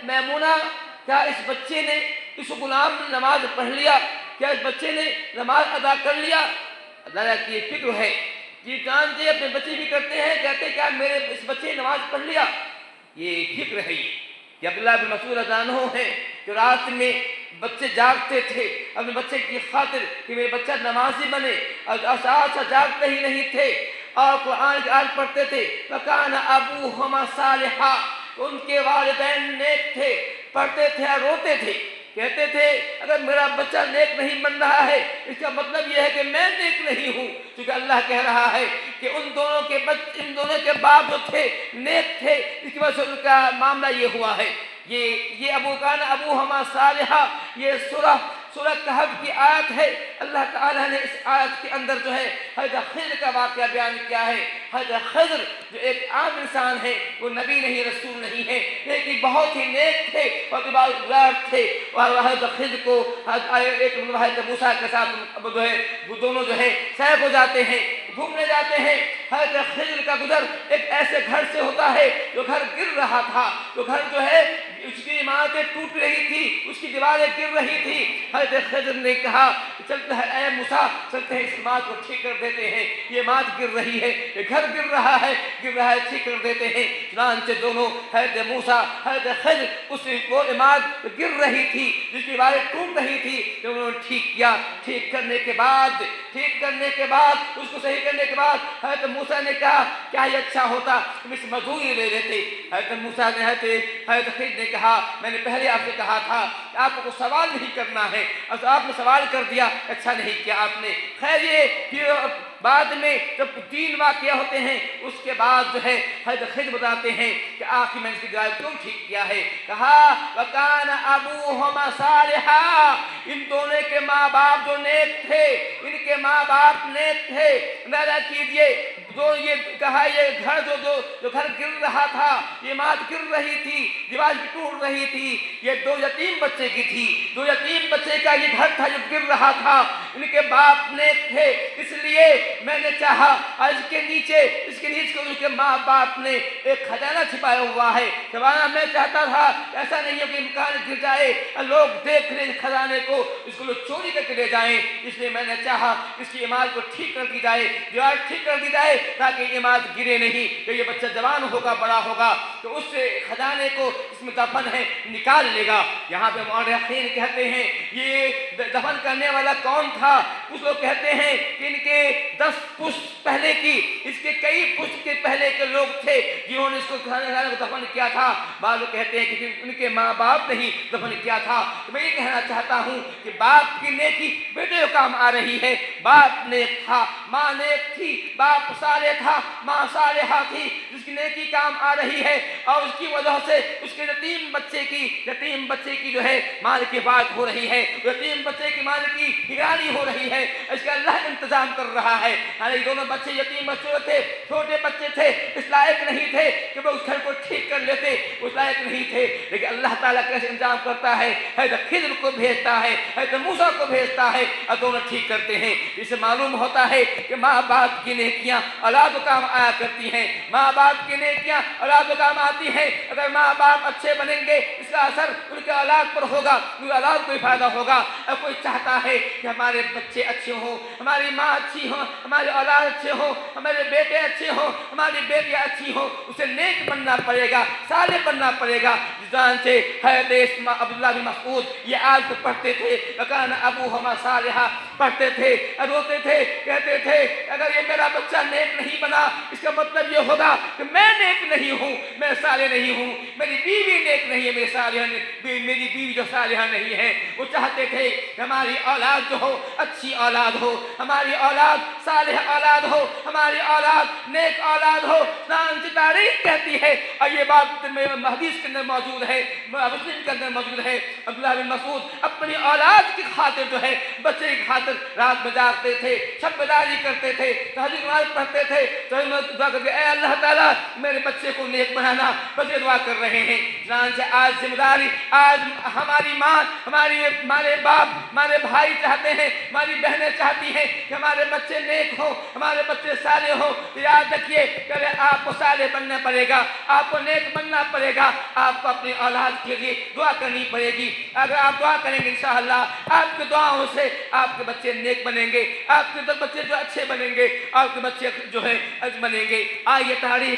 میمونہ کیا اس بچے نے، اس غلام نے نماز پڑھ لیا؟ کیا اس بچے نے نماز ادا کر لیا؟ اللہ کی یہ فکر ہے، یہ جانتے اپنے بچے بھی کرتے ہیں، کہتے ہیں کیا میرے اس بچے نے نماز پڑھ لیا؟ یہ فکر ہے یہ عبداللہ بن مسعود رضی اللہ عنہ ہے جو رات میں بچے جاگتے تھے اپنے بچے کی خاطر کہ میرے بچہ نمازی بنے، اور ساتھ جاگتے ہی نہیں تھے اور قرآن کی آیت پڑھتے تھے وَكَانَ أَبُوهُمَا صَالِحًا، ان کے والدین نیک تھے، پڑھتے تھے اور روتے تھے، کہتے تھے اگر میرا بچہ نیک نہیں بن رہا ہے اس کا مطلب یہ ہے کہ میں نیک نہیں ہوں، کیونکہ اللہ کہہ رہا ہے کہ ان دونوں کے باپ جو تھے نیک تھے، اس کی وجہ سے ان کا معاملہ یہ ہوا ہے۔ یہ ابوہما صالحہ، یہ سورہ کہف کی آیت ہے۔ اللہ تعالیٰ نے اس آیت کے اندر جو ہے حضرت خضر کا واقعہ بیان کیا ہے۔ حضرت خضر جو ایک عام انسان ہے، وہ نبی نہیں، رسول نہیں ہے، لیکن بہت ہی نیک تھے اور عبادتگزار تھے، اور حضرت خضر کو حضرت موسیٰ کے ساتھ جو ہے وہ دونوں جو ہے سیر ہو جاتے ہیں، گھومنے جاتے ہیں۔ حضرت خضر کا گزر ایک ایسے گھر سے ہوتا ہے جو گھر گر رہا تھا، جو گھر جو ہے اس کی عمارتیں ٹوٹ رہی تھی، اس کی دیواریں گر رہی تھی۔ حضرت خضر نے کہا چلتے ہیں اے موسیٰ، چلتے ہیں اس عمارت کو ٹھیک کر دیتے ہیں، یہ عمارت گر رہی ہے، یہ گھر گر رہا ہے، ٹھیک کر دیتے ہیں۔ چنانچہ دونوں حضرت موسیٰ حضرت خضر وہ عمارت گر رہی تھی جس کی دیواریں ٹوٹ رہی تھی، جو انہوں نے ٹھیک کیا۔ ٹھیک کرنے کے بعد اس کو صحیح کرنے کے بعد حضرت موسیٰ نے کہا کیا یہ اچھا ہوتا تم اس مزدوری لے لیتے۔ حضرت موسیٰ نے حضرت خضر نے کہا میں نے پہلے آپ سے کہا تھا کہ آپ کو سوال نہیں کرنا ہے، اور آپ نے سوال کر دیا، اچھا نہیں کیا آپ نے۔ خیر یہ بعد میں جب 3 واقعہ ہوتے ہیں اس کے بعد جو ہے حضرت خضر بتاتے ہیں کہ آخر میں اس کی دیوار کیوں ٹھیک کیا ہے۔ کہا وَكَانَ أَبُوهُمَا صَالِحًا، ان دونوں کے ماں باپ جو نیک تھے، ان کے ماں باپ نیک تھے۔ اندازہ کیجئے یہ کہا یہ گھر جو گھر گر رہا تھا، یہ عمارت گر رہی تھی، دیوار ٹوٹ رہی تھی، یہ 2 یتیم بچے کی تھی، 2 یتیم بچے کا یہ گھر تھا جو گر رہا تھا۔ ان کے باپ نیک تھے، اس لیے میں نے چاہا اس کے نیچے ان کے ماں باپ نے ایک خزانہ چھپایا ہوا ہے۔ میں چاہتا تھا ایسا نہیں ہے کہ امکان گر جائے اور لوگ دیکھ لیں خزانے کو، اس کو لوگ چوری کر کے لے جائیں، اس لیے میں نے چاہا اس کی عمارت کو ٹھیک کر دی جائے، دیوار ٹھیک کر دی جائے تاکہ عمارت گرے نہیں، کہ یہ بچہ جوان ہوگا، بڑا ہوگا تو اس خزانے کو اس میں دفن ہے نکال لے گا۔ یہاں پہ مورخین کہتے ہیں یہ دفن کرنے والا کون تھا؟ کچھ لوگ کہتے ہیں کہ ان کے 10 پشت پہلے کی، اس کے کئی پشت کے پہلے کے لوگ تھے جنہوں نے اس کو دفن کیا تھا۔ بعض لوگ کہتے ہیں کہ ان کے ماں باپ نے ہی دفن کیا تھا۔ تو میں یہ کہنا چاہتا ہوں کہ باپ کی نیکی بیٹے کو کام آ رہی ہے۔ باپ نیک تھا، ماں نیک تھی، باپ صالح تھا، ماں صالحہ تھی، جس کی نیکی کام آ رہی ہے، اور اس کی وجہ سے اس کے یتیم بچے کی جو ہے مال کی بات ہو رہی ہے، یتیم بچے کی مال کی نگرانی ہو رہی ہے، اس کا اللہ انتظام کر رہا ہے۔ یہ دونوں بچے یتیم بچے تھے، چھوٹے بچے تھے، اس لائق نہیں تھے کہ وہ اس گھر کو ٹھیک کر لیتے، اس لائق نہیں تھے، لیکن اللہ تعالیٰ کیسے انتظام کرتا ہے، حضرت خضر کو بھیجتا ہے، حضرت موسیٰ کو بھیجتا ہے اور دونوں ٹھیک کرتے ہیں۔ اس سے معلوم ہوتا ہے کہ ماں باپ کی نیکیاں اولاد کو کام آیا کرتی ہیں، ماں باپ کی نیکیاں اولاد کو کام آتی ہیں۔ اگر ماں باپ اچھے بنیں گے اس کا اثر ان کے اولاد پر ہوگا، ان کے اولاد کو بھی فائدہ ہوگا۔ اور کوئی چاہتا ہے کہ ہمارے بچے اچھے ہوں، ہماری ماں اچھی ہوں، ہمارے اولاد اچھے ہوں، ہمارے بیٹے اچھے ہوں، ہماری بیٹیاں اچھی ہوں، اسے نیک بننا پڑے گا، صالح بننا پڑے گا۔ جان سے حضرت عبداللہ بن مسعود یہ آیت پڑھتے تھے وَكَانَ أَبُوهُمَا صَالِحًا، پڑھتے تھے، روتے تھے، کہتے تھے اگر یہ میرا بچہ نیک نہیں بنا اس کا مطلب یہ ہوگا کہ میں نیک نہیں ہوں، میں صالح نہیں ہوں، میری بیوی نیک نہیں ہے، میری بیوی جو صالحہ نہیں ہے۔ وہ چاہتے تھے کہ ہماری اولاد جو ہو اچھی اولاد ہو، ہماری اولاد صالح اولاد ہو، ہماری اولاد نیک اولاد ہو۔ چنانچہ تاریخ کہتی ہے، اور یہ بات حدیث کے اندر موجود ہے، مسلم کے اندر موجود ہے، عبداللہ بن مسعود اپنی اولاد کی خاطر جو ہے بچے کی خاطر رات میں جاگتے تھے، شب بیداری کرتے تھے، تہجد نماز پڑھتے تھے، دعا کرتے اے اللہ تعالیٰ میرے بچے کو نیک بنانا، بس یہ دعا کر رہے ہیں۔ چنانچہ آج ذمہ داری، آج ہماری ماں، ہمارے باپ، ہمارے بھائی چاہتے ہیں، ہماری بہنیں چاہتی ہیں کہ ہمارے بچے نیک ہوں، ہمارے بچے صالح ہوں. تو یاد رکھیے پہلے آپ کو صالح بننا پڑے گا، آپ کو نیک بننا پڑے گا، آپ کو اپنی اولاد کے لیے دعا کرنی پڑے گی. اگر آپ دعا کریں گے انشاءاللہ آپ کی دعاؤں سے آپ کے بچے نیک بنیں گے، آپ کے بچے جو اچھے بنیں گے، آپ کے بچے جو ہے بنیں گے. آئیے تاریخ